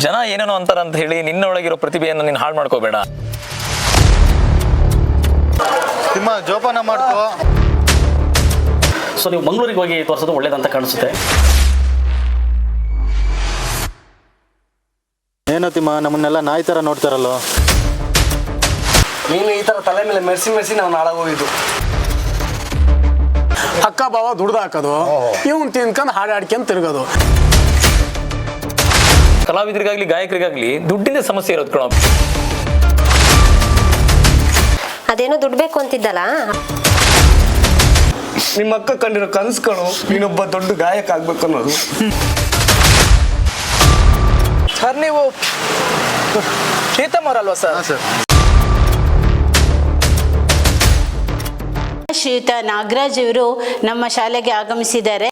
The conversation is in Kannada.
ಜನ ಏನೇನೋ ಅಂತಾರ ಅಂತ ಹೇಳಿ ನಿನ್ನೊಳಗಿರೋ ಪ್ರತಿಭೆಯನ್ನು ನೀನು ಹಾಳು ಮಾಡ್ಕೋಬೇಡ. ನಿಮ್ಮ ಜೋಪಾನ ಮಾಡ್ಕೋ. ಸೊ ನೀವು ಮಂಗಳೂರಿಗೆ ಹೋಗಿ ತೋರಿಸೋದು ಒಳ್ಳೇದಂತ ಕಾಣಿಸುತ್ತೆ. ಏನೋ ತಿಮ್ಮ ನಮ್ಮನ್ನೆಲ್ಲ ನಾಯಿ ಥರ ನೋಡ್ತಾರಲ್ಲೋ. ನೀನು ಈ ಥರ ತಲೆ ಮೇಲೆ ಮೆರೆಸಿ ನಾವು ನಾಳಾಗೋಗಿದ್ದು. ಅಕ್ಕ ಬಾವ ದುಡ್ದು ಹಾಕೋದು, ಇವ್ನು ತಿನ್ಕೊಂಡು ಹಾಡಾಡ್ಕೊಂಡು ತಿರ್ಗೋದು. ಕಲಾವಿದರಿಗಾಗ್ಲಿ ಗಾಯಕರಿಗಾಗ್ಲಿ ದುಡ್ಡಿನ ಸಮಸ್ಯೆ ಇರೋದು ಕಣ. ಅದೇನೋ ದುಡ್ಡು ಬೇಕು ಅಂತಿದ್ದಲ್ಲ. ನಿಮ್ಮ ಅಕ್ಕ ಕಂಡಿರೋ ಕನಸ್ಗಳು ನೀನೊಬ್ಬ ದೊಡ್ಡ ಗಾಯಕ ಆಗ್ಬೇಕು ಅನ್ನೋದು. ಸರ್ ನೀವು ಶ್ರೀತಮ್ಮರಲ್ವಾ ಸರ್? ಸರ್ ಶ್ರೀಯುತ ನಾಗರಾಜ್ ಇವರು ನಮ್ಮ ಶಾಲೆಗೆ ಆಗಮಿಸಿದ್ದಾರೆ.